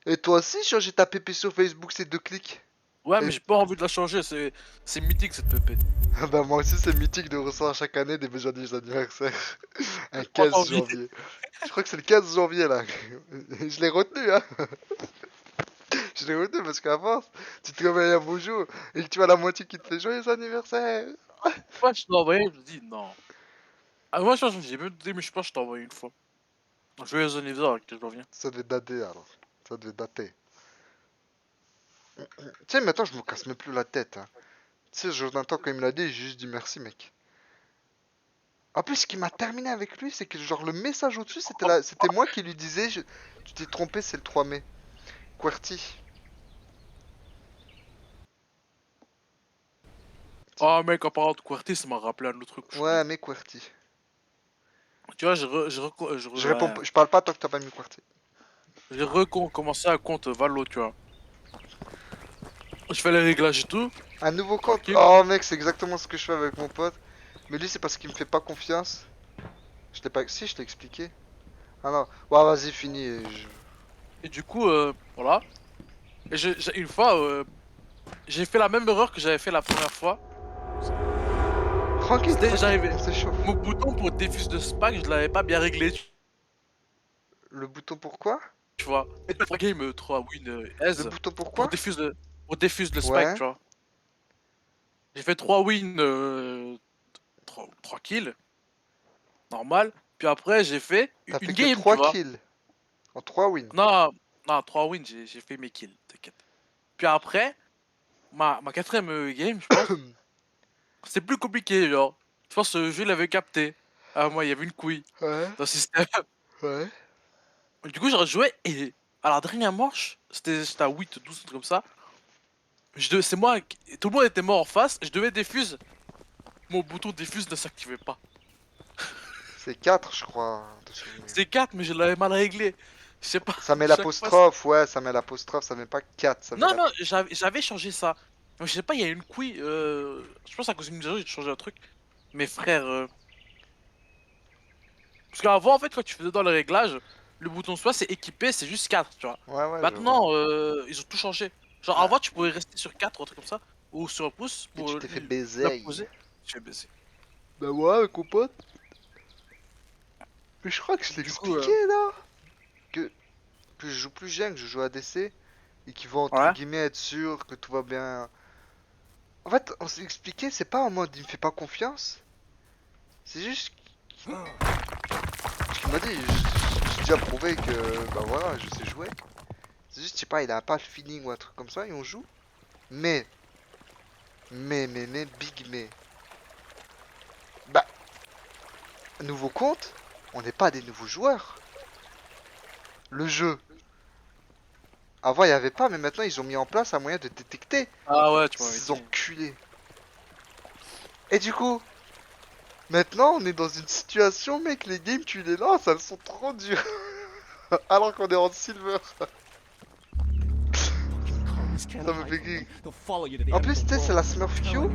Et toi aussi, changer ta PP sur Facebook, c'est 2 clics. Ouais, mais Et... j'ai pas envie de la changer, c'est mythique cette PP. bah moi aussi, c'est mythique de recevoir chaque année des joyeux anniversaires. Un Pas 15 envie. janvier. Je crois que c'est le 15 janvier là. Je l'ai retenu, hein. Je l'ai retenu parce qu'à force, tu te réveilles un beau jour et que tu as la moitié qui te fait joyeux anniversaire. Moi, je t'ai envoyé, je me dis non. Ah, moi, je j'ai même dit, mais je pense que je t'ai envoyé une fois. Joyeux anniversaire avec je reviens. Ça devait dater alors. Ça devait dater. Tu sais, maintenant, je me casse même plus la tête, hein. Tu sais, Jonathan, quand il me l'a dit, j'ai juste dit merci, mec. En plus, ce qui m'a terminé avec lui, c'est que genre le message au-dessus, c'était moi qui lui disais, tu t'es trompé, c'est le 3 mai. QWERTY. Ah, mec, en parlant de QWERTY, ça m'a rappelé un autre truc que Ouais, j'oublie. mais QWERTY. Tu vois, Je parle pas tant que t'as pas mis QWERTY. j'ai recommencé un compte Valo, tu vois. Je fais les réglages et tout, Un nouveau compte. tranquille. Oh, mec, c'est exactement ce que je fais avec mon pote. Mais lui, c'est parce qu'il me fait pas confiance. Je t'ai pas. Si, je t'ai expliqué. Ah non. Ouais, vas-y, fini. Et du coup, voilà. Et une fois, j'ai fait la même erreur que j'avais fait la première fois. Tranquille, C'était, tranquille, j'arrivais, on s'échauffe. mon bouton pour défuse de spag, je l'avais pas bien réglé, Le bouton pourquoi? tu vois. Et 3 game, 3 win, Le aise, bouton pour pourquoi? défuse le spike, Ouais. tu vois. J'ai fait 3 wins, tranquille, normal. Puis après, j'ai fait T'as fait une que game, tu 3 vois. kills. En 3 wins. Non, non, 3 wins, j'ai fait mes kills, t'inquiète. Puis après, ma quatrième game, je pense, c'est plus compliqué, genre. Je pense que le jeu l'avait capté. Ah, moi, il y avait une couille Ouais. dans le système. Ouais. Du coup, j'ai rejoué et à la dernière manche, j'étais à 8, 12, un truc comme ça. C'est moi, tout le monde était mort en face, je devais défuse. Mon bouton défuse ne s'activait pas. C'est 4 je crois, de souvenir. C'est 4, mais je l'avais mal réglé. Je sais pas, Ça met chaque fois. l'apostrophe, ouais, ça met l'apostrophe, ça met pas 4 ça met Non, la. non, j'avais changé ça. Mais je sais pas, il y a une couille. Je pense à cause d'une mise à jour, j'ai changé un truc. Mes frères. Parce qu'avant, en fait, quand tu faisais dans le réglage, le bouton soit c'est équipé, c'est juste 4, tu vois. Ouais, ouais, je vois. Maintenant, ils ont tout changé. Genre, Ouais. avant, tu pouvais rester sur 4 ou un truc comme ça, ou sur un pouce Et pour tu t'es fait la baiser. poser. Je vais baisser. Bah ouais, avec mon pote. Mais je crois que je l'ai Du coup, expliqué là. Que, que je joue plus jeune, que je joue à DC. Et qu'il va entre ouais. guillemets être sûr que tout va bien. En fait, on s'est expliqué, c'est pas en mode il me fait pas confiance. C'est juste ce qu'il m'a dit. J'ai déjà prouvé que, bah voilà, je sais jouer. C'est juste, je sais pas, il a pas le feeling ou un truc comme ça et on joue. Mais, big mais. Bah, nouveau compte, on n'est pas des nouveaux joueurs. Le jeu, avant il n'y avait pas, mais maintenant ils ont mis en place un moyen de détecter Ah ouais, tu m'avais ces dit. enculés. Et du coup, maintenant on est dans une situation, mec, les games tu les lances, elles sont trop dures. Alors qu'on est en silver. Ça me fait rire. En plus, tu sais, c'est la Smurfio.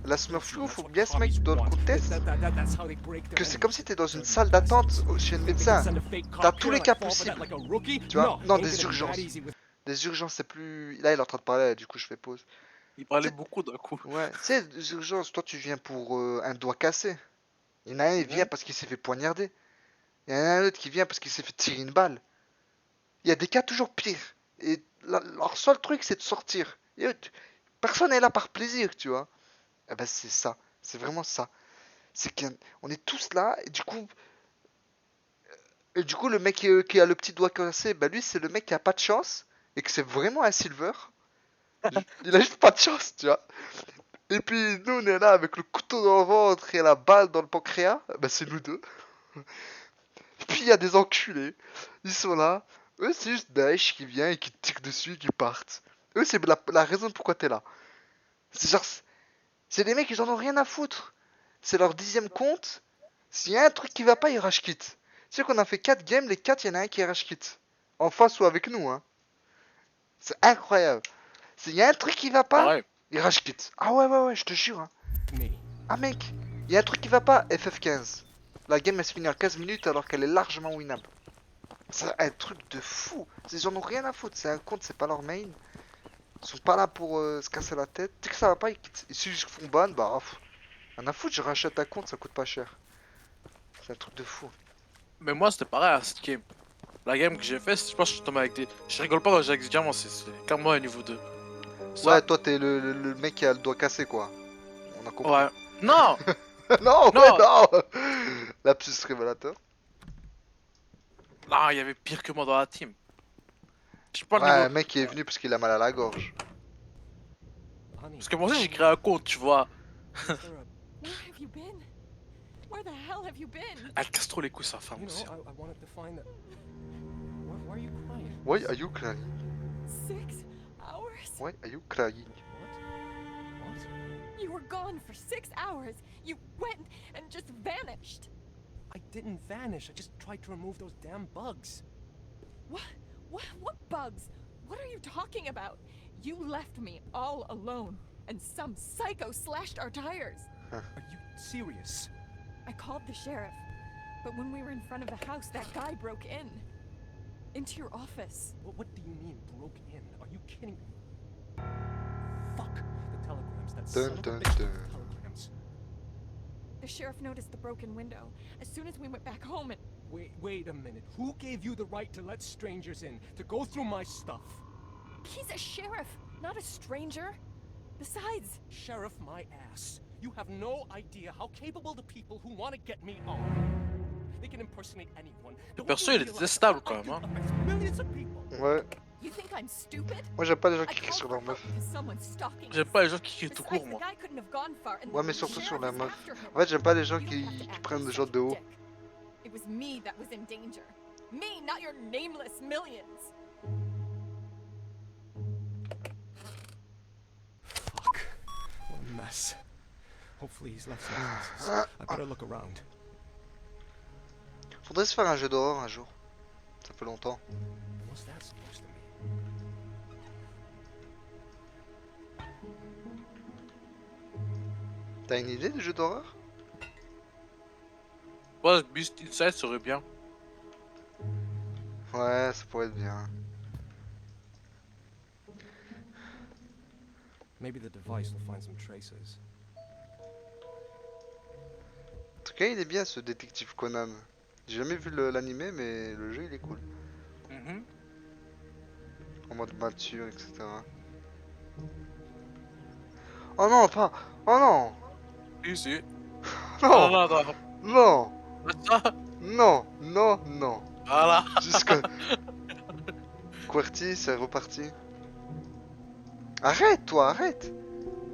La Smurfio, faut bien se mettre dans le contexte que c'est comme si t'es dans une salle d'attente chez le médecin. T'as tous les cas possibles. Tu vois? Non, des urgences. Des urgences, c'est plus. Là, il est en train de parler, du coup, je fais pause. Il Tu parlait sais, beaucoup d'un coup. ouais, tu sais, des urgences, toi, tu viens pour un doigt cassé. Il y en a un, il vient Mhm. parce qu'il s'est fait poignarder. Il y en a un autre qui vient parce qu'il s'est fait tirer une balle. Il y a des cas toujours pires. Et leur seul truc, c'est de sortir. Personne n'est là par plaisir, tu vois. Eh ben, c'est ça. C'est vraiment ça. C'est qu'on est tous là, et du coup, le mec qui a le petit doigt cassé, bah lui, c'est le mec qui a pas de chance, et que c'est vraiment un silver. Il a juste pas de chance, tu vois. Et puis, nous, on est là avec le couteau dans le ventre et la balle dans le pancréas, bah c'est nous deux. Et puis, il y a des enculés. Ils sont là. Eux, c'est juste Daesh qui vient et qui tire dessus et qui partent. Eux, c'est la raison pourquoi t'es là. C'est genre, c'est des mecs, ils en ont rien à foutre. C'est leur 10ème compte. S'il y a un truc qui va pas, ils rage quit. Tu sais qu'on a fait 4 games, les 4, il y en a un qui rage quit. En face ou avec nous, hein. C'est incroyable. S'il y a un truc qui va pas, Pareil. il rage quit. Ah ouais, ouais, ouais, je te jure. Hein. Ah mec, il y a un truc qui va pas, FF15. La game elle se finit en 15 minutes alors qu'elle est largement winnable. C'est un truc de fou. Ils en ont rien à foutre. C'est un compte, c'est pas leur main. Ils sont pas là pour se casser la tête. Dès que ça va pas, ils quittent. Et si ils font ban, bah, rien à foutre, je rachète un compte, ça coûte pas cher. C'est un truc de fou. Mais moi, c'était pareil à cette game. La game que j'ai fait, je pense que je suis tombé avec des. Je rigole pas quand j'ai avec des diamants, c'est clairement un niveau 2. Ça, Ouais, toi, t'es le mec qui a le doigt cassé, quoi. On a compris. ouais. Non! Non, ouais, Non! non. Lapsus révélateur. Non, il y avait pire que moi dans la team. Je sais pas le Ouais, niveau. un mec qui est venu parce qu'il a mal à la gorge. Honey, Parce que moi aussi, j'ai créé un compte, tu vois. is there a... Where have you been? Where the hell have you been? Elle casse trop les couilles, sa femme You know, aussi. I wanted to find the... Why are you crying? Why are you crying? 6 hours? Why are you crying? What? What? You were gone for 6 hours. You went and just vanished. I didn't vanish. I just tried to remove those damn bugs. What? What bugs? What are you talking about? You left me all alone, and some psycho slashed our tires. Are you serious? I called the sheriff, but when we were in front of the house, that guy broke in. Into your office. What do you mean, broke in? Are you kidding me? Fuck the telegrams. That son of a Dun, bitch took dun. the telegrams. The sheriff noticed the broken window as soon as we went back home and Wait a minute. Who gave you the right to let strangers in, to go through my stuff? he's a sheriff, not a stranger. Besides, Sheriff, my ass. You have no idea how capable the people who want to get me are. They can impersonate anyone. Don't perso, you il est realize détestable what quand I même, hein. do affects millions of people? Ouais. you think I'm stupid? Moi, j'aime pas les gens I qui crient called sur for leur help meuf. because someone's stalking J'aime us. pas les gens qui crient tout Besides, court, the moi. guy couldn't have gone far, and Ouais, the mais surtout sur sheriff la is meuf. after him. En fait, j'aime pas les gens You don't qui have to act prennent like genre such de a haut. dick. It was me that was in danger. Me, not your nameless millions. Fuck. What a mess. Hopefully he's left some traces. I better look around. Faudrait se faire un jeu d'horreur un jour. Ça fait longtemps. What's that supposed to mean? T'as une idée de jeu d'horreur? Ouais, Beast Inside serait bien. Ouais, ça pourrait être bien. Maybe the device will find some traces. En tout cas, il est bien ce détective Conan. J'ai jamais vu l'animé, mais le jeu il est cool. Mhm. En mode mature, etc. Oh non, pas. Oh non! Si, si. Non! Non, non, non. Non! Ça, Non! Non! Non! voilà. Jusque. QWERTY, c'est reparti. Arrête, toi, arrête!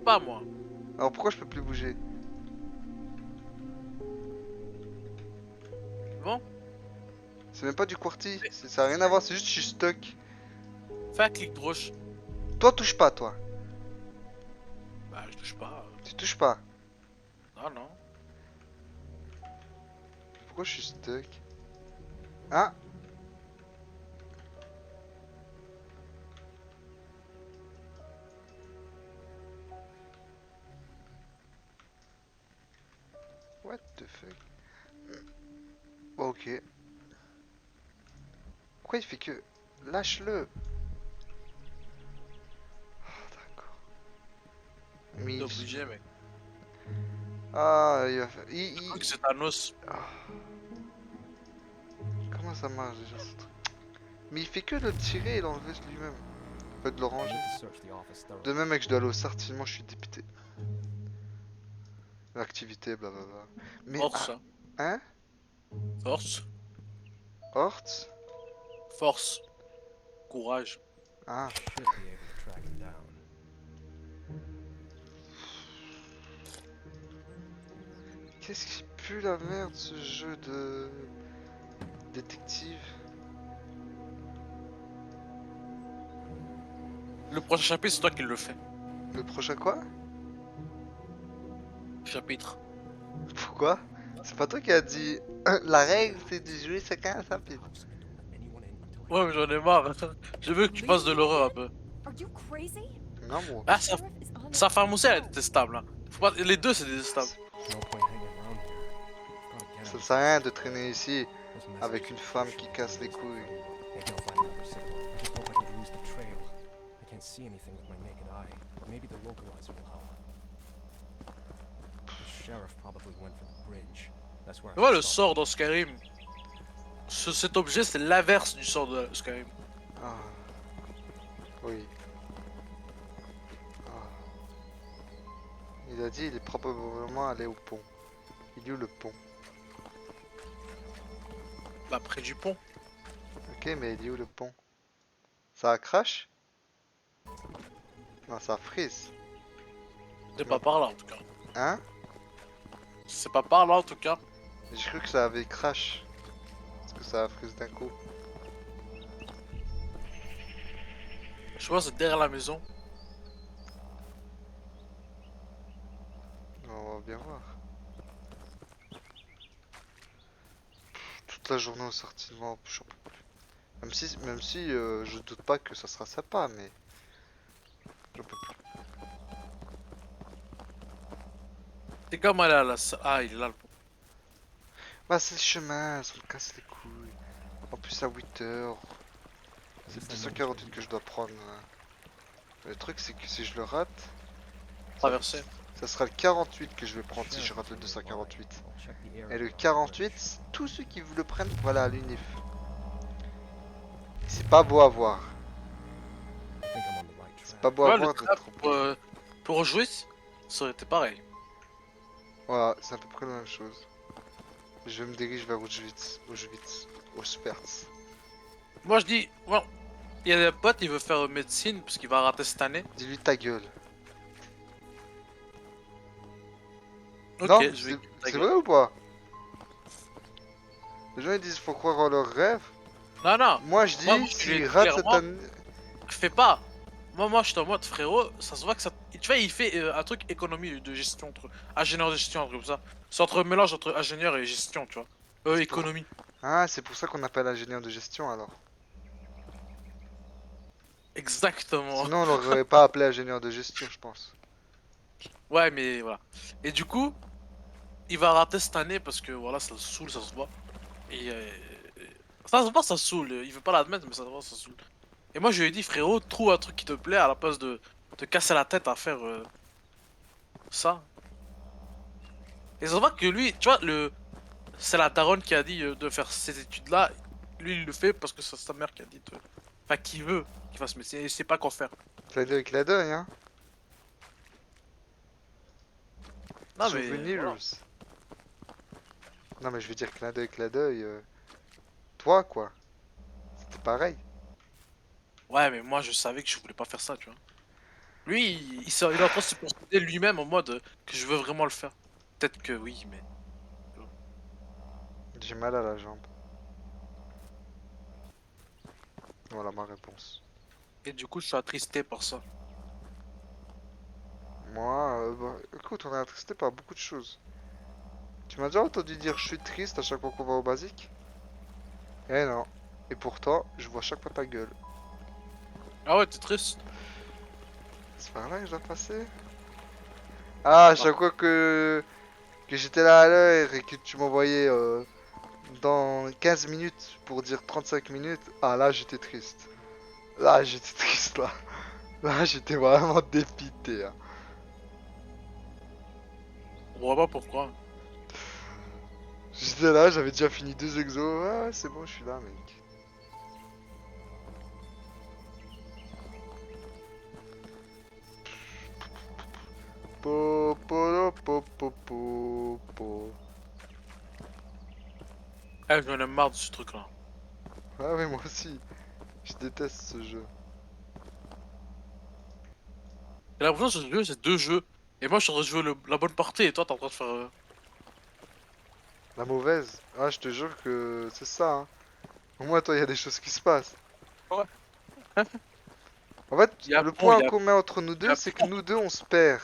Pas moi. Alors pourquoi je peux plus bouger? Bon, C'est même pas du QWERTY, ça a rien à voir, c'est juste que je suis stuck. fais un clic droche. Toi, touche pas, toi. Bah, je touche pas. Tu touches pas. Non, non. Pourquoi je suis stuck? Ah! What the fuck? Ok. Pourquoi il fait que... Lâche-le! Ah, d'accord. Mais... T'es obligé, mec. Ah, il va faire... Je crois que c'est Thanos. Comment ça marche déjà ce truc? Mais il fait que de le tirer et l'enlever lui-même. En fait, de le I ranger. need to search the office thoroughly. De même, mec, je dois aller au sortiment, je suis dépité. L'activité, blablabla. Mais... Force, hein. Hein? Force. Hort? Force. Courage. Ah. Should be able to track him down. Qu'est-ce qui pue la merde, ce jeu de... détective? Le prochain chapitre, c'est toi qui le fais. Le prochain quoi? Chapitre. Pourquoi? C'est pas toi qui as dit... La règle, c'est de jouer chacun à sa piste. House and don't let anyone in until I Ouais, mais j'en ai marre. Je veux que tu fasses de l'horreur un peu. Are you crazy? Non, moi. Ah, The sa, sheriff is on sa it. femme aussi, elle est détestable. Hein. Faut pas... Les deux, c'est détestable. no point hanging around here. I've gotta get Ça out. sert à rien de traîner ici. Those messages avec une are femme qui crucial casse les clues. couilles. Maybe I'll find another signal. I just hope I don't lose the trail. I can't see anything with my naked eye, but maybe the localizer will help. The sheriff probably went for the bridge. That's where I Tu vois should le stop. sort dans Skyrim? Cet objet, c'est l'inverse du sort de Skyrim. Ah. Oui. Ah. Il a dit il est probablement allé au pont. Il est où le pont? Bah, près du pont. Ok, mais il est où le pont? Ça a crash? Non, ça freeze. C'est Non. pas par là en tout cas. Hein? C'est pas par là en tout cas. J'ai cru que ça avait crash. Parce que ça a freeze d'un coup. Je vois, c'est derrière la maison. On va bien voir. Toute la journée au sortiment, j'en peux plus. Même si je doute pas que ça sera sympa, mais j'en peux plus. C'est comme aller à la. Ah, il est là le pont. Bah c'est le chemin, ça me casse les couilles. En plus à 8 heures. C'est le 248 que je dois prendre. Le truc c'est que si je le rate, Traverser. ça sera le 48 que je vais prendre si je rate le 248. Et le 48, tous ceux qui vous le prennent, voilà à l'UNIF. C'est pas beau à voir. C'est pas beau à Ouais, le voir trap d'être pour jouer, ça aurait été pareil. Voilà, c'est à peu près la même chose. Je me dirige vers Auschwitz, Auschwitz. Moi je dis, bon, il y a des potes, il veut faire médecine parce qu'il va rater cette année. Dis-lui ta gueule. Ok, Non, je vais. c'est vrai ou pas? Les gens ils disent faut croire en leurs rêves. Non, non, Moi je Moi, dis je lui ai s'il dit rate cette clairement. année. fais pas. Moi, je suis en mode frérot, ça se voit que ça. Tu vois, il fait un truc économie de gestion, entre ingénieur de gestion, un truc comme ça. C'est entre mélange entre ingénieur et gestion, tu vois. C'est pour- Économie. Ah, c'est pour ça qu'on appelle ingénieur de gestion alors. Exactement. Sinon on l'aurait pas appelé ingénieur de gestion, je pense. Ouais, mais voilà. Et du coup, il va rater cette année parce que voilà, ça le saoule, ça se voit. Et ça se voit, ça saoule. Il veut pas l'admettre, mais ça se voit, ça saoule. Et moi, je lui ai dit, frérot, trouve un truc qui te plaît à la place de te casser la tête à faire ça. Et ça se voit que lui, tu vois, c'est la daronne qui a dit de faire ces études-là. Lui, il le fait parce que c'est sa mère qui a dit de. Enfin, qui veut qu'il fasse médecine. Et il sait pas quoi faire. Clin d'œil, hein. Non, mais. Souvenirs. Voilà. Non mais je veux dire clin d'œil. Toi quoi. C'était pareil. Ouais, mais moi, je savais que je voulais pas faire ça, tu vois. Lui, il est en train de se persuader lui-même en mode que je veux vraiment le faire. Peut-être que oui, mais. J'ai mal à la jambe. Voilà ma réponse. Et du coup, je suis attristé par ça. Moi, écoute, on est attristé par beaucoup de choses. Tu m'as déjà entendu dire je suis triste à chaque fois qu'on va au basique? Eh non. Et pourtant, je vois chaque fois ta gueule. Ah ouais, t'es triste? C'est par là que je dois passer? Ah, à chaque fois que j'étais là à l'heure et que tu m'envoyais dans 15 minutes pour dire 35 minutes, ah là j'étais triste. Là j'étais triste là. Là j'étais vraiment dépité. Hein. On voit pas pourquoi. J'étais là, j'avais déjà fini 2 exos. Ah, c'est bon, je suis là, mec. Po, po, po, po, po, po. Eh, j'en ai marre de ce truc-là. Ah, oui, moi aussi. Je déteste ce jeu. J'ai l'impression que ce jeu, c'est deux jeux. Et moi, je suis en train de jouer la bonne partie et toi, t'es en train de faire. La mauvaise. Ah, je te jure que c'est ça. Hein. Au moins, toi, il y a des choses qui se passent. Ouais. En fait, Y a le bon, point y a- commun entre nous y deux, a c'est que bon. nous deux, on se perd.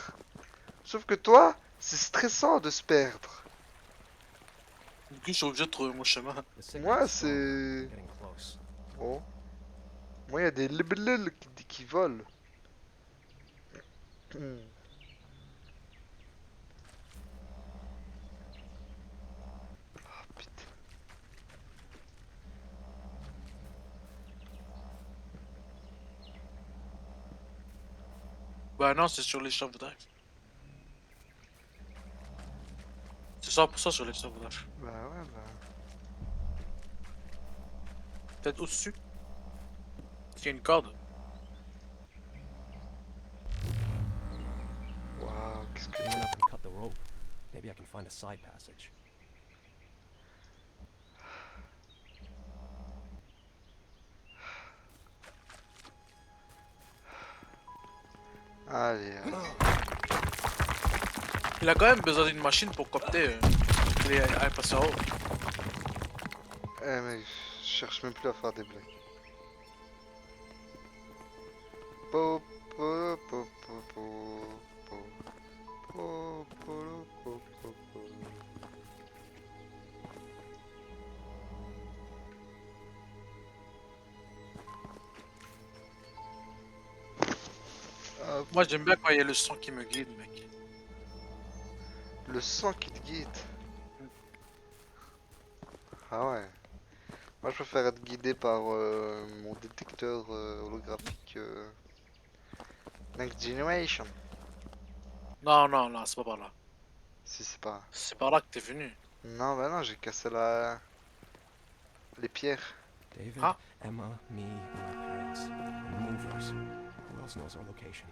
Sauf que toi, c'est stressant de se perdre. Du coup, je suis obligé de trouver mon chemin. Moi, c'est... Getting close. Oh. Moi, il y a des libellul qui volent. Hmm. Ah, putain. Bah non, c'est sur les chauves-dages. C'est 100% sur les chauves-dages. Bah ouais, bah. Peut-être au-dessus. Il y a une corde. Waouh, qu'est-ce que. I went up and cut the rope. Maybe I can find a side passage. Allez, allez. Il a quand même besoin d'une machine pour copter les passeurs haut. Eh mec, je cherche même plus à faire des blagues. Po, po, po, po, po, po. Po, po, po, po, po. Hop, Moi j'aime bien quand il y a le son qui me guide, mec. le sang qui te guide. Ah ouais. Moi je préfère être guidé par mon détecteur holographique Next Generation. Non, non, non, c'est pas par là. Si c'est pas. C'est par là que t'es venu. Non, bah non, j'ai cassé les pierres. David, Ah. Emma, me, and my parents. And movers. Who else knows our location?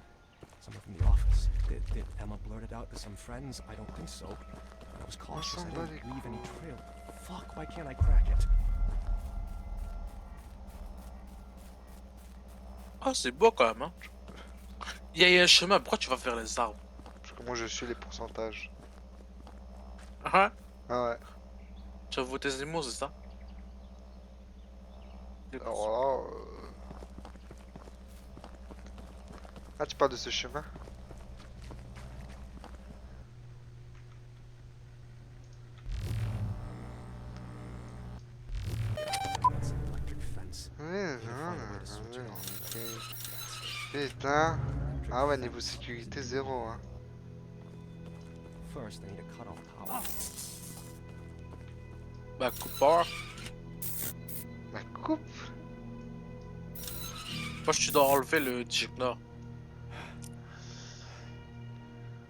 Someone from the office. Did Emma blurt it out to some friends? I don't think so. I was cautious. I somebody didn't leave any trail. Fuck, why can't I crack it? Ah, c'est beau quand même, hein. Il y a un chemin, pourquoi tu vas faire les arbres? Parce que moi je suis les pourcentages. Hein? Ah ouais. Tu as voté Zemmour, c'est ça? Alors là. Ah, tu parles de ce chemin? That's an electric fence. Oui, Need to non, find a way to switch it on. Putain. Electric Ah ouais, fence. niveau sécurité zéro, hein. First, I need to cut off power. Bah, coupe power. Bah coupe. Moi, tu dois enlever le Nord.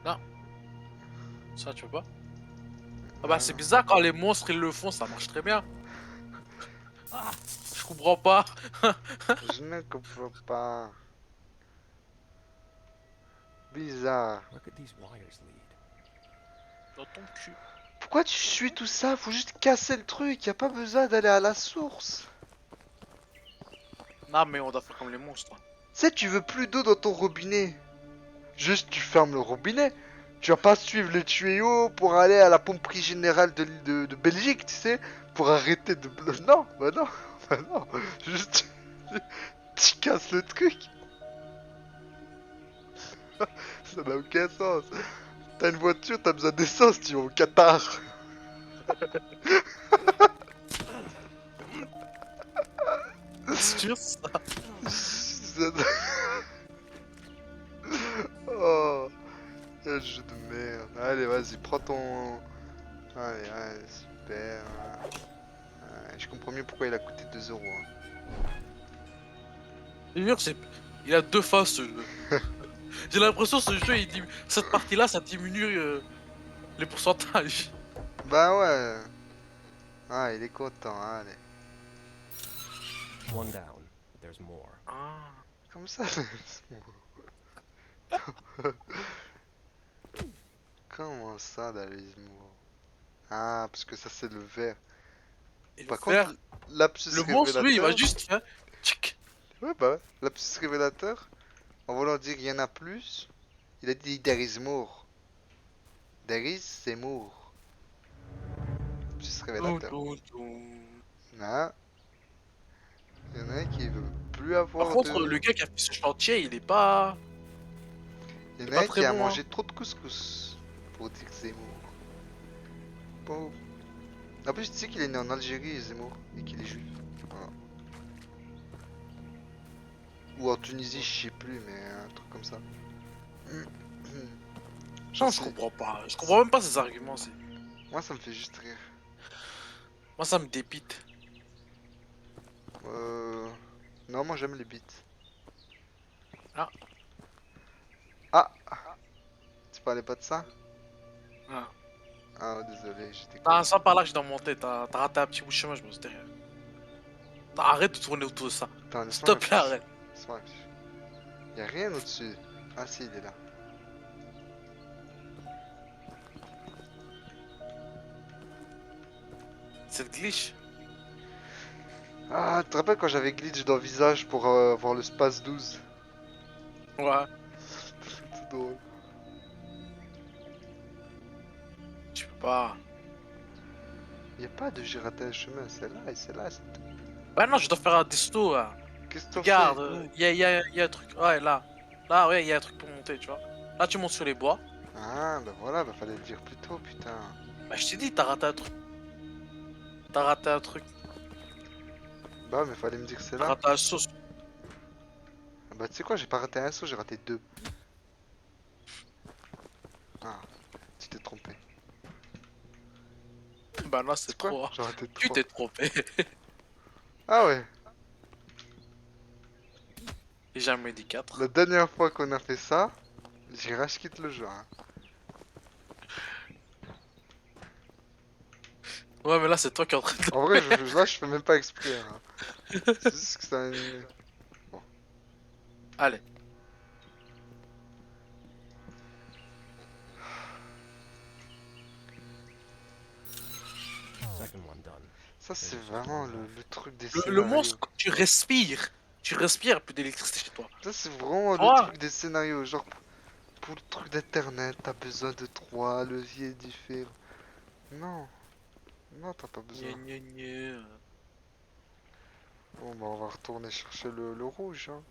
Non. Ça, tu veux pas? Ah bah, c'est bizarre quand les monstres ils le font, ça marche très bien. Je comprends pas. Je ne comprends pas. Bizarre. Where could these wires lead? Dans ton cul. Pourquoi tu suis tout ça? Faut juste casser le truc, y a pas besoin d'aller à la source. Non, mais on doit faire comme les monstres. Tu sais, tu veux plus d'eau dans ton robinet. Juste, tu fermes le robinet. Tu vas pas suivre les tuyaux pour aller à la pomperie générale de l'île de Belgique, tu sais, pour arrêter de... Non, bah non, bah non. Juste, tu casses le truc. Ça n'a aucun sens. T'as une voiture, t'as besoin d'essence, tu vas au Qatar. C'est sûr ça? Oh, quel jeu de merde. Allez, vas-y, prends ton... Allez, allez, super. Ouais, je comprends mieux pourquoi il a coûté 2 euros. Hein. Il a deux faces ce jeu. J'ai l'impression que ce jeu, cette partie-là, ça diminue les pourcentages. Bah ouais. Ah, il est content, allez. One down. There's more. Ah. Comme ça. Comment ça, Davismo? Ah, parce que ça c'est le vert. Et Par le fer, contre, lapsus le monstre, lui, il va révélateur... juste faire... Tchic. Ouais, bah ouais. Lapsus révélateur, en voulant dire il y en a plus, il a dit there is more. There is, c'est more. Lapsus Toum, révélateur. toum, toum. Non. Il y en a un qui veut plus avoir Par contre, de... le gars qui a fait ce chantier, il est pas... Il y en il est a pas un très qui a bon, mangé trop de couscous pour dire Zemmour. Bon. En plus, tu sais qu'il est né en Algérie, Zemmour, et qu'il est juif. Voilà. Ou en Tunisie, je sais plus, mais un truc comme ça. Non, je comprends pas. Je comprends même pas ces arguments. Moi, ça me fait juste rire. Moi, ça me dépite. Non, moi j'aime les beats. Ah. Ah! Tu parlais pas de ça? Ah. Ah, désolé, j'étais T'as un con. sang par là que je dois monter, t'as raté un petit bout de chemin, je me suis derrière. Arrête de tourner autour de ça. Attends, laisse-moi Stop là, réfléchir. arrête. Laisse-moi réfléchir. Y'a rien au-dessus. Ah si, il est là. Cette glitch. Ah, tu te rappelles quand j'avais glitch dans Visage pour voir le space 12? Ouais. C'est drôle. Tu peux pas. Y'a pas de j'ai raté un chemin, c'est là et c'est là, c'est tout. Bah non, je dois faire un desto là. Qu'est-ce que t'en Regarde, fais? Où? y a un truc. Ouais, là. Là, ouais, y a un truc pour monter, tu vois. Là, tu montes sur les bois. Ah, bah voilà, bah fallait le dire plus tôt, putain. Bah, je t'ai dit, t'as raté un truc. T'as raté un truc. Bah, mais fallait me dire que c'est T'as là. raté un sauce. Ah bah, tu sais quoi, j'ai pas raté un saut, j'ai raté deux. Ah, tu t'es trompé. Bah, là, c'est C'est quoi? trop. J'ai raté Tu trois. t'es trompé. Ah ouais, J'ai jamais dit 4. la dernière fois qu'on a fait ça, j'ai rage quitte le jeu. Hein. Ouais, mais là, c'est toi qui es en train de. En vrai, là, je fais même pas exprès. Hein. C'est juste que c'est un... Allez. Second one done. Ça, c'est vraiment le truc des Le scénarios. monstre, quand tu respires. Tu respires, plus d'électricité chez toi. Ça, c'est vraiment le Toi, truc des scénarios. Genre, pour le truc d'internet, t'as besoin de 3 leviers différents. Non, non, t'as pas besoin. gna gna gna. Bon, bah, on va retourner chercher le rouge. Hein.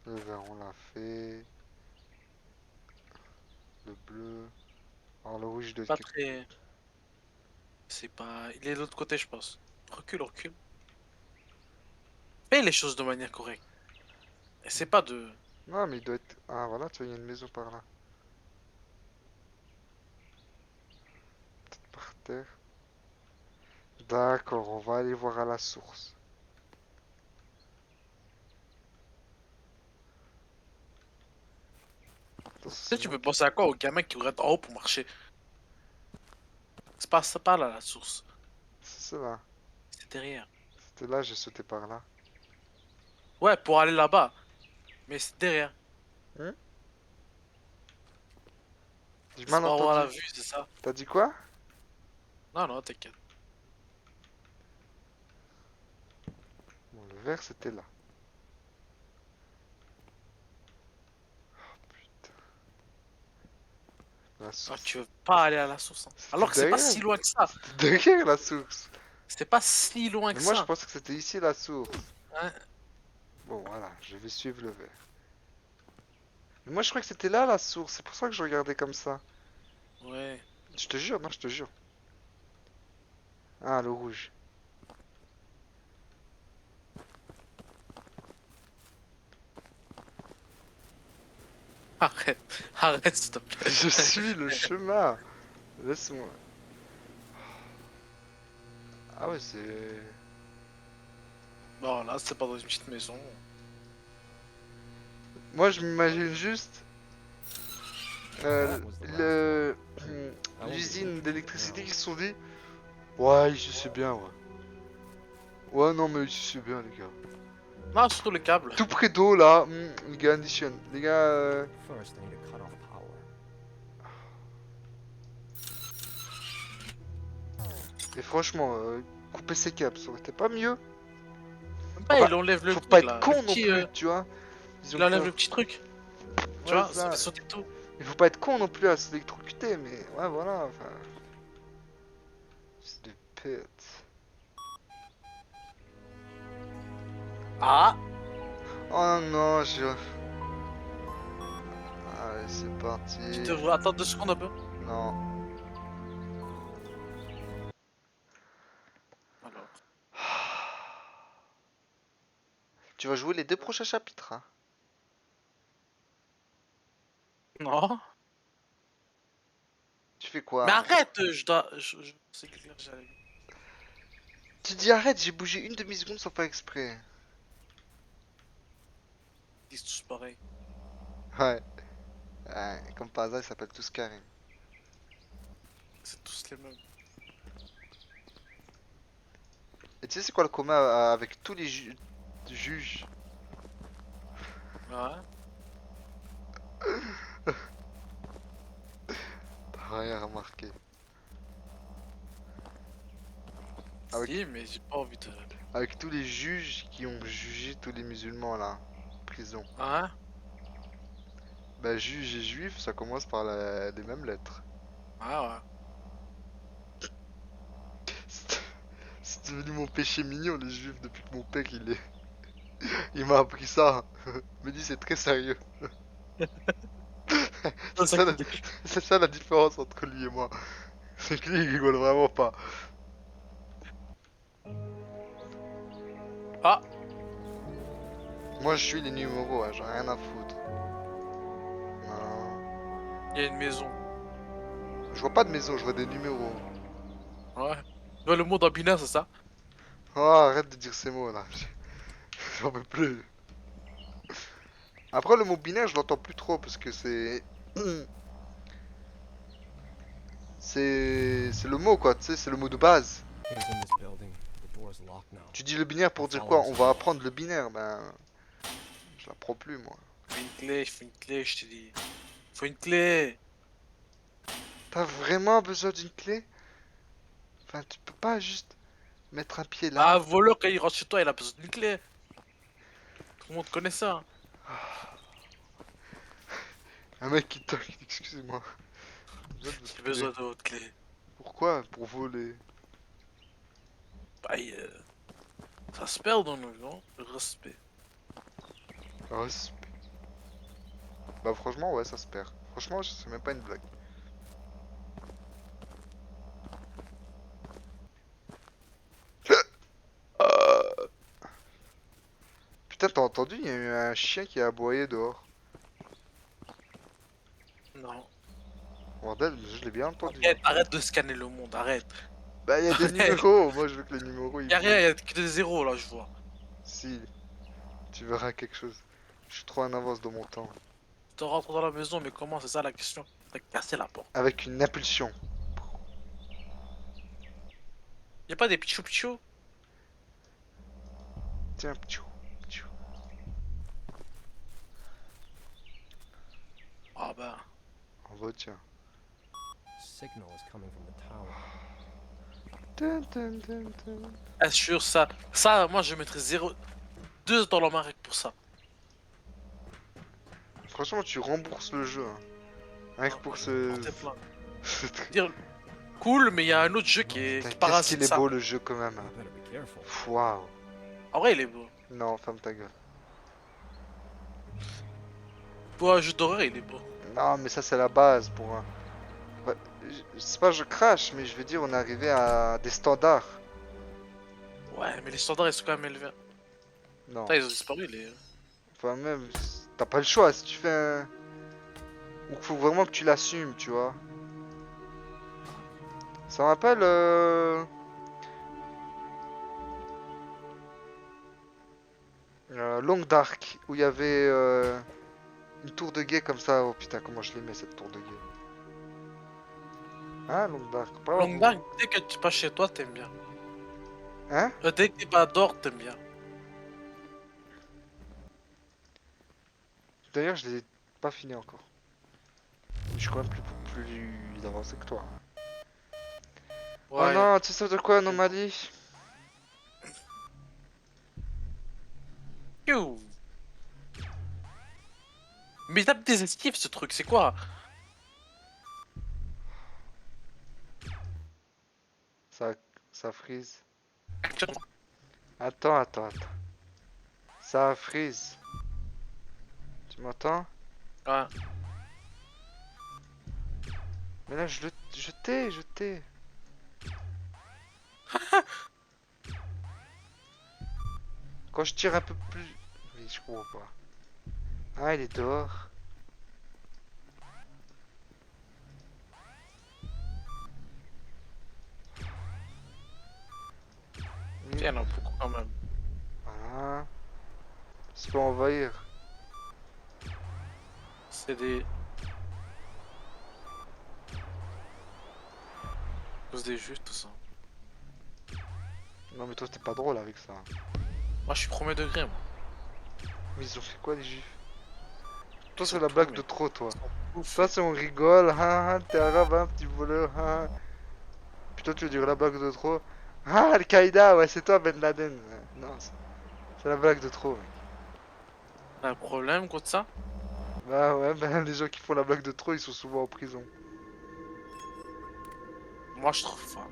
Le vert, on l'a fait. Le bleu. Alors, le rouge, je dois Pas être... très. C'est pas. Il est de l'autre côté, je pense. Recule, recule. Fais les choses de manière correcte. Et c'est pas de. Non, mais il doit être... Ah, voilà, tu vois, il y a une maison par là. Peut-être par terre. D'accord, on va aller voir à la source. Attends, Tu c'est sais, tu moi peux qui- penser à quoi? Aux gamins qui regardent en haut pour marcher. C'est pas là la source. C'est là. C'est derrière. C'était là, j'ai sauté par là. Ouais, pour aller là-bas. Mais c'est derrière. J'ai C'est mal pour avoir la entendu. vue, c'est ça? T'as dit quoi? Non, non, t'inquiète. Bon, le vert, c'était là. Oh, putain. La Ah, source. tu veux pas aller à la source. Hein. C'était Alors que c'est pas derrière. si loin que ça. C'était derrière la source. C'est pas si loin Mais que moi, je ça. pensais que c'était ici la source. Hein. Bon, voilà, je vais suivre le vert. Mais moi, je croyais que c'était là la source. C'est pour ça que je regardais comme ça. Ouais. Je te jure, non, je te jure. Ah, le rouge. Arrête. Arrête, s'il te plaît. Je suis le chemin. Laisse-moi. Ah ouais, c'est... Non, là, c'est pas dans une petite maison. Moi, je m'imagine juste... l'usine d'électricité qui se sont dit... Ouais, ici c'est bien, ouais. Ouais, non, mais ici c'est bien, les gars. Non, surtout le câble. Tout près d'eau, là, les gars, addition. Les gars, First, I need to cut off power. et franchement, couper ces câbles, ça aurait été pas mieux. Bah, Enfin, il enlève le Faut truc pas être là. con Le non petit, plus, tu vois. Ils ont il enlève peur. le petit truc. Tu Ouais, vois, ça ça. fait sauter tout. Il faut pas être con non plus à s'électrocuter, mais ouais, voilà, enfin... C'est des pètes. Ah! Oh non, je... Allez, c'est Tu parti. devrais attendre 2 secondes un peu. Non. Alors. Tu vas jouer les 2 prochains chapitres, hein. Non. Tu fais quoi? Mais arrête, je dois. C'est clair, j'arrive. Tu dis arrête, j'ai bougé une demi-seconde sans faire exprès. Ils disent tous pareil. Ouais. Comme par hasard, ils s'appellent tous Karim. C'est tous les mêmes. Et tu sais c'est quoi le commun avec tous les juges? Ouais. T'as rien remarqué. Avec, Si, mais j'ai pas envie de. avec tous les juges qui ont jugé tous les musulmans là, en prison. Hein? Bah juge et juif, ça commence par les mêmes lettres. Ah ouais. C'est devenu mon péché mignon les juifs depuis que mon père il m'a appris ça. Il me dit c'est très sérieux. C'est Ça ça, qui décrit. c'est ça la différence entre lui et moi. C'est que lui il rigole vraiment pas. Ah! Moi je suis les numéros, hein, j'en ai rien à foutre. Non. Il y a une maison. Je vois pas de maison, je vois des numéros. Ouais. Tu vois le mot dans binaire, c'est ça? Oh, arrête de dire ces mots là. J'en peux plus. Après le mot binaire je l'entends plus trop parce que c'est... C'est le mot quoi, tu sais, c'est le mot de base. He was in this building. The door is locked now. Tu dis le binaire pour dire quoi? On va apprendre le binaire, ben... Je l'apprends plus moi. Faut une clé, je te dis. Faut une clé! T'as vraiment besoin d'une clé? Enfin, tu peux pas juste mettre un pied Ah, là. un voleur, quand il rentre chez toi, il a besoin d'une clé. Tout le monde connaît ça. Un mec qui toque, excusez-moi. J'ai besoin de J'ai votre besoin clé. de votre clé. Pourquoi? Pour voler. Bah, ça se perd dans nous, non? Le respect. Respect. Bah franchement ouais ça se perd. Franchement c'est même pas une blague. Putain t'as entendu? Il y a eu un chien qui a aboyé dehors. Non. Bordel, je l'ai bien entendu. Arrête de scanner le monde, arrête. Bah il y a des Arrête. numéros, moi je veux que les numéros ils Y'a rien, bougent. y'a que des zéros là, je vois. Si, tu verras quelque chose. Je suis trop en avance de mon temps. Tu rentres dans la maison, mais comment? C'est ça la question. T'as cassé la porte. Avec une impulsion. Y'a pas des pichou pichou? Tiens, ptchou, ptchou. Ah bah. En va tiens. Signal is coming from the tower. Dun, dun, dun, dun. Assure ça. Ça, moi je mettrais 2 dans la main rien que pour ça. Franchement tu rembourses le jeu. Hein. Rien que pour ce... Portez plainte. ce truc. Dire cool, mais il y a un autre jeu qui Putain, est qu'est-ce parasite qu'il est ça. beau le jeu quand même. You Hein. better be careful. Waouh. En vrai, il est beau. Non, ferme ta gueule. Pour un jeu d'horreur, il est beau. Non, mais ça c'est la base pour un... Ouais, c'est pas je crache, mais je veux dire on est arrivé à des standards. Ouais, mais les standards ils sont quand même élevés. Non. Putain, ils ont disparu les. Enfin même, t'as pas le choix si tu fais un... Ou faut vraiment que tu l'assumes, tu vois. Ça me rappelle... Long Dark, où il y avait une tour de guet comme ça. Oh putain, comment je l'aimais cette tour de guet. Hein, Long Dark? Pas Long Dark, dès que tu passes chez toi, t'aimes bien. Hein? Dès que t'es pas dehors, t'aimes bien. D'ailleurs, je l'ai pas fini encore. Je suis quand même plus avancé que toi. Oh Ouais. non, tu sais de quoi, Anomalie? Youh. Mais il tape des esquives ce truc, c'est quoi? Ça, ça freeze. Actuellement. Attends. Ça freeze. Tu m'entends? Ouais. Mais là, je t'ai. Quand je tire un peu plus... Oui, je comprends pas. Ah, il est dehors. Il y en a beaucoup quand même. Voilà. C'est pas envahir. C'est des... À cause des juifs, tout ça. Non mais toi t'es pas drôle avec ça. Moi, je suis premier degré, moi. Mais ils ont fait quoi les juifs? Toi Ils c'est sont la tout, blague mais de trop toi. ils sont tout Toi faits. c'est on rigole, hein, t'es arabe, hein, petit voleur, hein. Puis toi tu veux dire la blague de trop. Ah Al-Qaïda, ouais c'est toi Ben Laden. Non, c'est la blague de trop mec. T'as un problème contre ça? Bah ouais, ben les gens qui font la blague de trop ils sont souvent en prison. Moi, je trouve pas.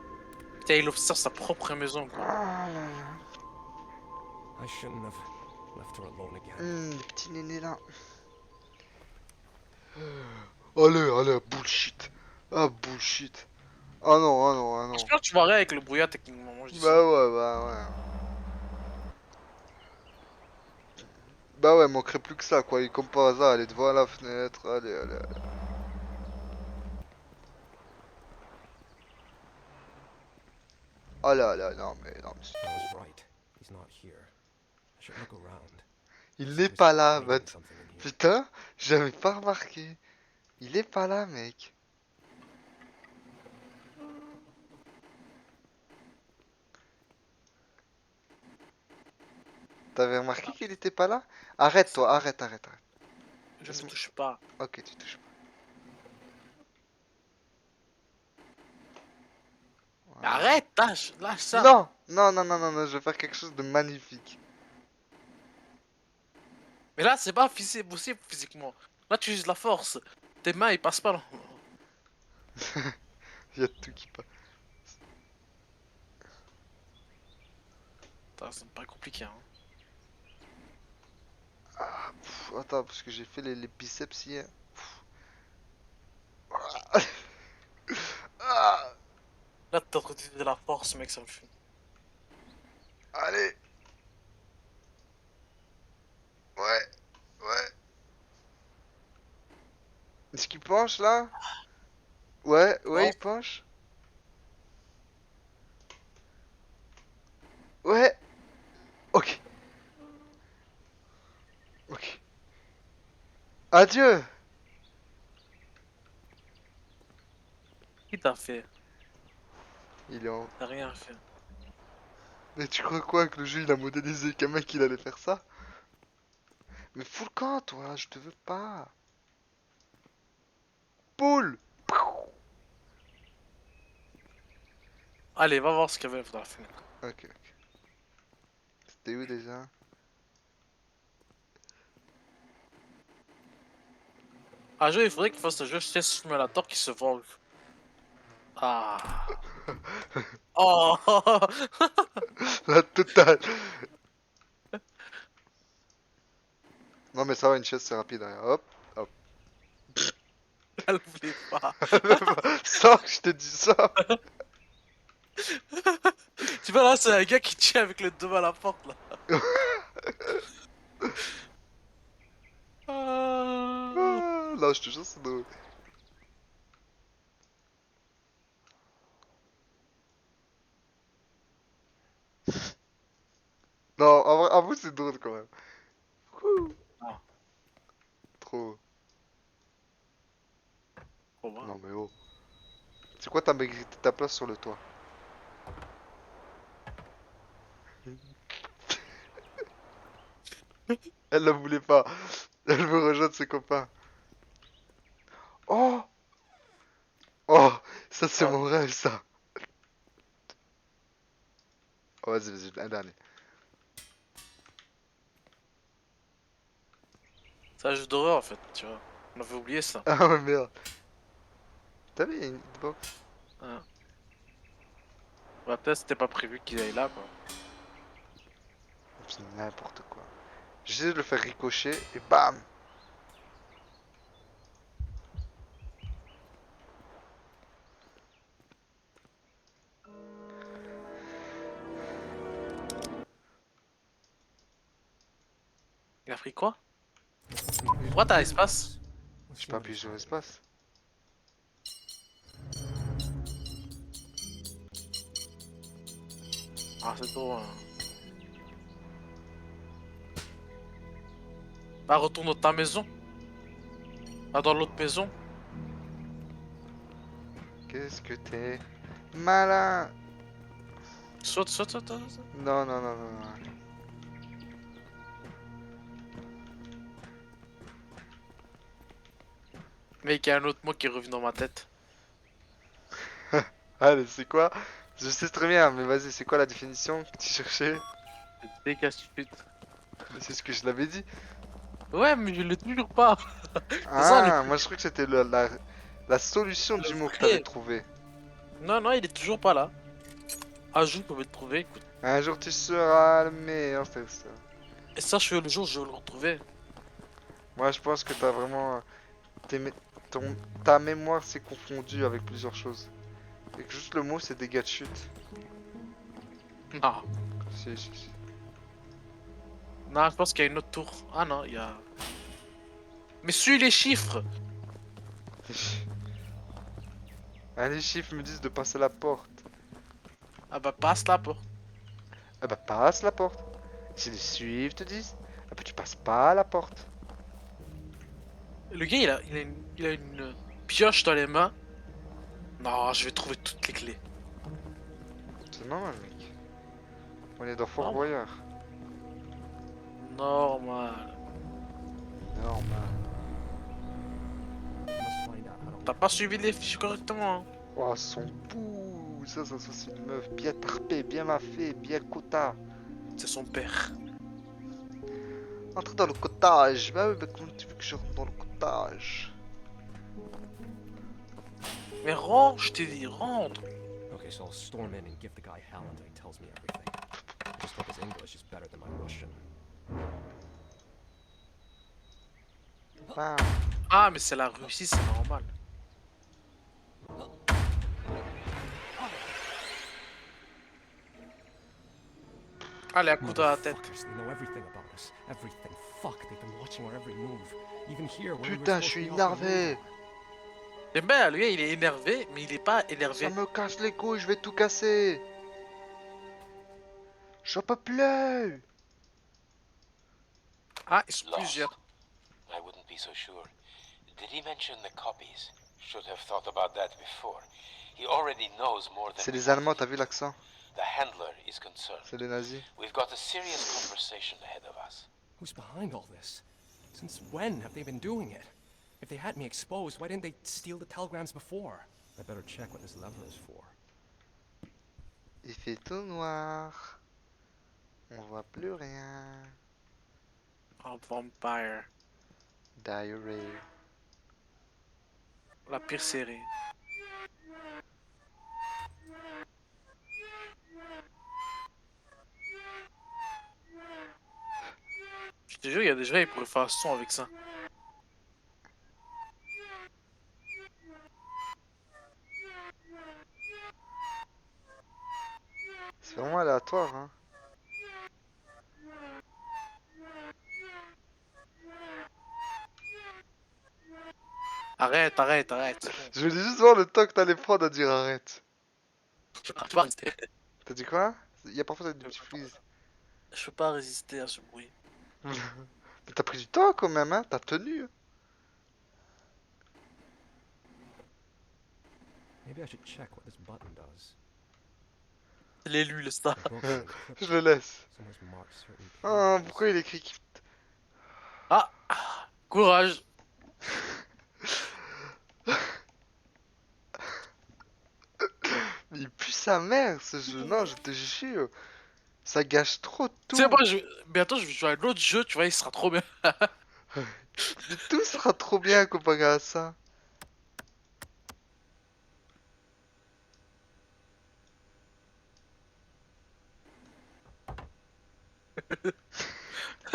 Putain, il observe sa propre maison, quoi. Ah là là. I shouldn't have left her alone again. Le petit néné là. Allez, allez, bullshit. Ah bullshit. Ah non, ah non, ah non. J'espère que tu vas rien avec le brouillard, techniquement, moi, je dis ça. Bah ouais, bah ouais. Bah ouais, manquerait plus que ça quoi. Et comme par hasard, elle est devant la fenêtre. Allez, allez, allez. Allez, allez, non mais, non mais. I was right. He's not here. I should look around. Il There's n'est pas là, plainly bah. something in here. Putain, j'avais pas remarqué. Il est pas là, mec. T'avais remarqué qu'il était pas là? Arrête toi, arrête, arrête, arrête. Je ne Laisse-moi- touche pas. Ok, tu touches pas. Arrête, lâche ça. Non, non, non, non, non, non, je vais faire quelque chose de magnifique. Mais là, c'est pas possible physiquement. Là, tu uses la force. Tes mains, ils passent pas là. Il y a tout qui passe. Putain, c'est pas compliqué, hein. Attends, parce que j'ai fait les biceps hier. Ah, Là, t'es en train d'utiliser la force, mec, ça me fume. allez. Ouais, ouais. Est-ce qu'il penche là? Ouais, ouais, Non. il penche. Ouais. Ok. Ok. Adieu. Qui t'a fait? Il est en... T'as rien fait. Mais tu crois quoi que le jeu il a modélisé qu'un mec il allait faire ça? Mais fous le camp toi, je te veux pas. Poule. Allez, va voir ce qu'il y avait dans la fenêtre. Ok, ok. C'était où déjà? Un jeu, il faudrait qu'il fasse un jeu chess simulator qui se venge. Ah. Oh. La totale. Non mais ça va, une chaise c'est rapide, hein. Hop. Elle voulait pas. Sors, je t'ai dit ça. Tu vois, là, c'est un gars qui tient avec le dos à la porte, là. Ah. Ah, non, je te jure, c'est drôle. Non, en vrai, avoue, c'est drôle quand même. Ouh. Ah. Trop. Oh, bah. Non mais oh. C'est quoi, t'as mérité ta place sur le toit? Elle la voulait pas. Elle veut rejoindre ses copains. Oh! Oh! Ça c'est Ah. mon rêve ça. Oh, vas-y, vas-y, un dernier. C'est un jeu d'horreur, en fait, tu vois. On avait oublié ça. Ah ouais, merde. T'as vu, il y a une hitbox. Ah. Ouais, peut-être c'était pas prévu qu'il aille là, quoi. C'est n'importe quoi. J'essaie de le faire ricocher et bam! Il a pris quoi? Pourquoi t'as l'espace? Let's J'ai see pas what appuyé he's sur hiding. l'espace. Ah, c'est trop. Bah, retourne dans ta maison. Ah, dans l'autre maison. Qu'est-ce que t'es malin. Saute, saute, saute, saute, saute. Non, non, non, non, non. Mec, il y a un autre mot qui est revenu dans ma tête. Allez, c'est quoi? Je sais très bien, mais vas-y, c'est quoi la définition que tu cherchais? Décasse-pute. Mais c'est ce que je l'avais dit. Ouais, mais je l'ai toujours pas. C'est ça, Ah, moi je crois que c'était la solution le du mot que t'avais vrai. trouvé. Non, non, il est toujours pas là. Un jour, vous pouvez le trouver, écoute. Un jour tu seras le meilleur, c'est ça. Et sache que le jour, je vais le retrouver. Moi je pense que t'as vraiment. tes mé- ta mémoire s'est confondue avec plusieurs choses. Et que juste le mot c'est dégâts de chute. Non. Si, si, si. Non, je pense qu'il y a une autre tour. Ah non, il y a. Mais suis les chiffres! Ah, les chiffres me disent de passer la porte. Ah bah, passe la porte. Ah bah passe la porte. Si les suivent te disent, ah bah tu passes pas la porte. Le gars, il a une pioche dans les mains. Non, je vais trouver toutes les clés. C'est normal mec. On est dans Fort Normal. Boyard. Normal. Normal. I must find out how to T'as pas suivi les fiches correctement, hein. Oh son pou, ça c'est une meuf bien tarpée, bien maffée, bien quota. C'est son père. Entre dans le cottage. Bah oui, bah comment tu veux que je rentre dans le cottage? Mais rentre, je t'ai dit, rentre. Okay, so I'll storm in and give the guy hell until he tells me everything. I just hope his English is better than my Russian. Bam. Ah, mais c'est la Russie, c'est normal. Allez, un coup dans la tête. Motherfuckers, they know everything about us. Everything. Fuck, they've been watching our every move. Even here, when we were Putain, je supposed to suis be off the énervé. move. Et ben, le gars, il est énervé, mais il est pas Ça énervé. me casse les couilles, je vais tout casser. J'en peux plus. Ah, ils sont Lost. plusieurs. I wouldn't be so sure. Did he mention the copies? Should have thought about that before. He already knows more than C'est we les wanted Allemands, him t'as vu to. l'accent? The handler is concerned. C'est les nazis. We've got a serious conversation ahead of us. Who's behind all this? Since when have they been doing it? If they had me exposed, why didn't they steal the telegrams before? I better check what this lever is for. Il fait tout noir. On voit plus rien. Un vampire. Diary. La pire série. Je te jure, il y a des gens, ils pourraient faire un son avec ça. C'est vraiment aléatoire, hein. Arrête, arrête, arrête. Je voulais juste voir le temps que t'allais prendre à dire arrête. Je peux pas résister. T'as dit quoi? Il y a parfois des petits freeze. Je peux pas résister à ce bruit. Mais t'as pris du temps quand même, hein. T'as tenu. Maybe I should check what this button does. L'élu, le star. The book's encrypted. Je le laisse. Someone's marked certain Oh, pages. pourquoi il écrit Ah, courage. Il pue sa mère ce jeu. Non, je te jure. Ça gâche trop tout. Tu sais, moi, bientôt, je vais jouer à un autre jeu, tu vois, il sera trop bien. Mais tout sera trop bien comparé à ça.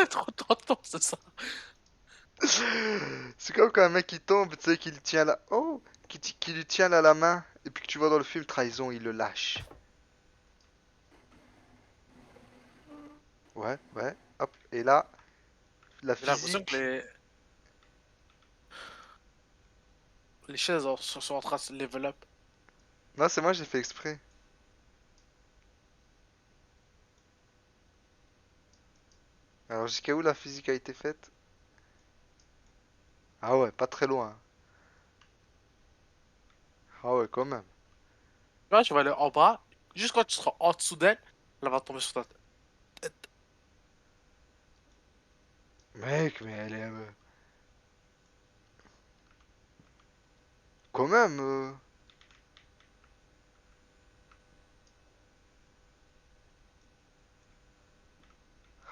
Trop de temps, c'est ça. C'est comme quand un mec qui tombe, tu sais, qui lui tient la... Oh, qui lui tient la main. Et puis que tu vois dans le film Trahison, il le lâche. Ouais, ouais. Hop. Et là, la J'ai l'impression physique. que les chaises sont en train de se level up. Non, c'est moi, j'ai fait exprès. Alors jusqu'à où la physique a été faite? Ah ouais, pas très loin. Ah ouais, quand même. Tu vois, tu vas aller en bas, juste quand tu seras en dessous d'elle, elle va tomber sur ta tête. Mec, mais elle est... quand même...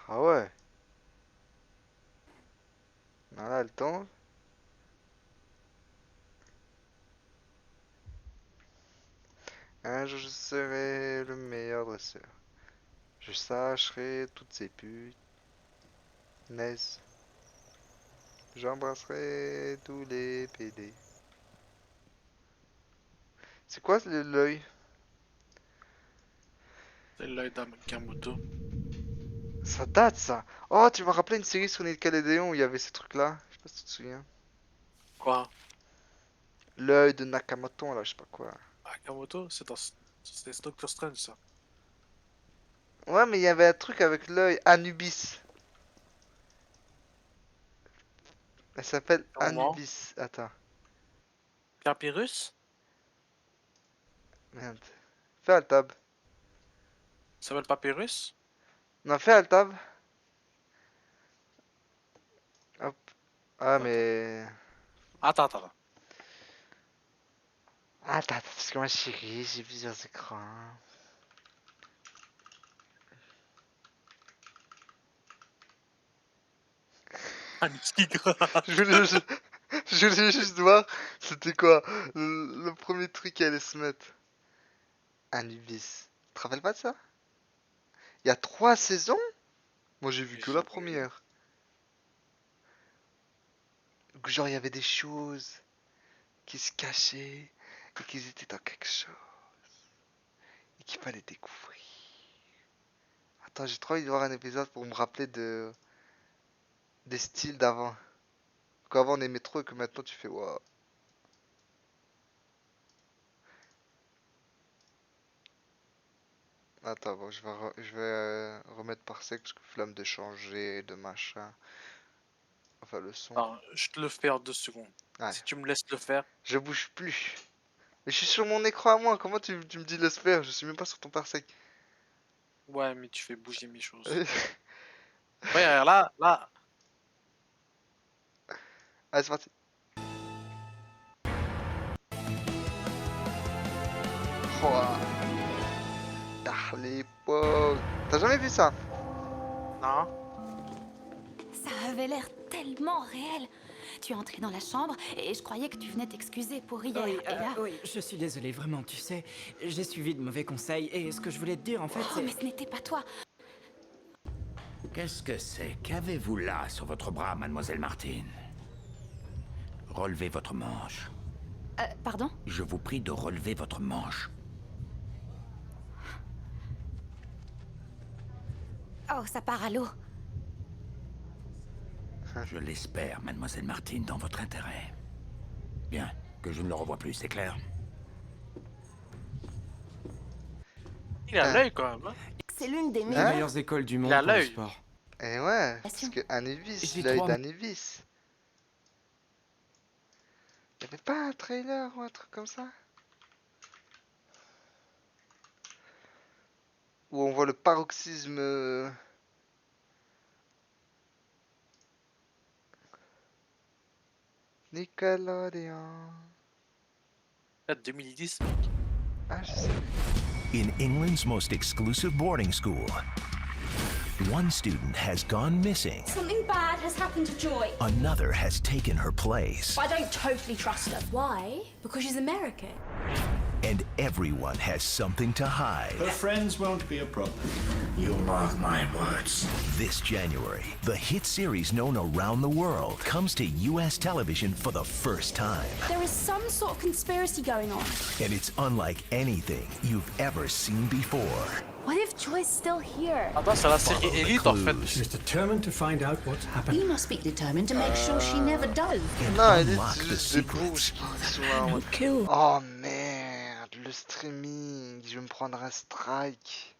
Ah ouais. Ah là, elle tombe. Un jour, je serai le meilleur dresseur. Je sacherai toutes ces punaises. J'embrasserai tous les PD. C'est quoi l'œil? C'est l'œil d'un Kamoto. Ça date ça. Oh, tu m'as rappelé une série sur Nickelodeon où il y avait ces trucs-là. Je sais pas si tu te souviens. Quoi? L'œil de Nakamoto là, je sais pas quoi. Ah, Kamoto, c'est Doctor Strange, ça. Ouais, mais il y avait un truc avec l'œil Anubis. Elle s'appelle Comment? Anubis. Attends, Papyrus? merde. Fais un tab. Ça s'appelle Papyrus? Non, fais un tab. Hop. Ah, Attends, mais. attends. Attends, parce que ma chérie, j'ai plusieurs écrans. Un tigre. Je voulais, ju- je voulais juste voir, c'était quoi le premier truc qu'elle allait se mettre. Anubis. Tu te rappelles pas de ça? Il y a 3 saisons? Moi j'ai vu que la première. Genre il y avait des choses qui se cachaient et qu'ils étaient dans quelque chose et qu'il fallait découvrir. Attends, j'ai trop envie de voir un épisode pour me rappeler des styles d'avant. Qu'avant on aimait trop et que maintenant tu fais waouh. Attends, bon, je vais remettre par sec parce que flemme de changer, de machin. Enfin, le son. Attends, je te le fais en 2 secondes. Ouais, Si tu me laisses le faire. je bouge plus. Mais je suis sur mon écran à moi, comment tu me dis laisse faire? Je suis même pas sur ton parsec. Ouais, mais tu fais bouger mes choses. Ouais, là. Allez, c'est parti. Oh, à l'époque. T'as jamais vu ça? Non. Ça avait l'air tellement réel. Tu es entré dans la chambre et je croyais que tu venais t'excuser pour hier. Oui, et là... oui, je suis désolé, vraiment, tu sais, j'ai suivi de mauvais conseils et ce que je voulais te dire en fait Oh, c'est... mais ce n'était pas toi. Qu'est-ce que c'est? Qu'avez-vous là sur votre bras, mademoiselle Martin? Relevez votre manche. Pardon? Je vous prie de relever votre manche. Oh, ça part à l'eau. Je l'espère, mademoiselle Martin, dans votre intérêt. Bien, que je ne le revoie plus, c'est clair? Il a l'œil quand même. Hein. C'est l'une des Les meilleures. meilleures écoles du monde a pour le l'œil. sport. Eh ouais, parce Passion. que Anubis, J'ai l'œil 3 d'Anubis. Y'avait pas un trailer ou un truc comme ça? Où on voit le paroxysme. Nickelodeon. Là, 2010. Ah, je sais. In England's most exclusive boarding school, one student has gone missing. Something bad has happened to Joy. Another has taken her place. I don't totally trust her. Why? Because she's American. And everyone has something to hide. Her friends won't be a problem. You mark my words. This January, the hit series known around the world comes to U.S. television for the first time. There is some sort of conspiracy going on. And it's unlike anything you've ever seen before. What if Joy's still here? Attends, c'est la série Elite en fait. She's determined to find out what's happened. You must be determined to make sure she never does. And Non, elle unlock est the juste des secrets. bouches qui sont là en mode, Cool. oh merde, le streaming, je vais me prendre un strike.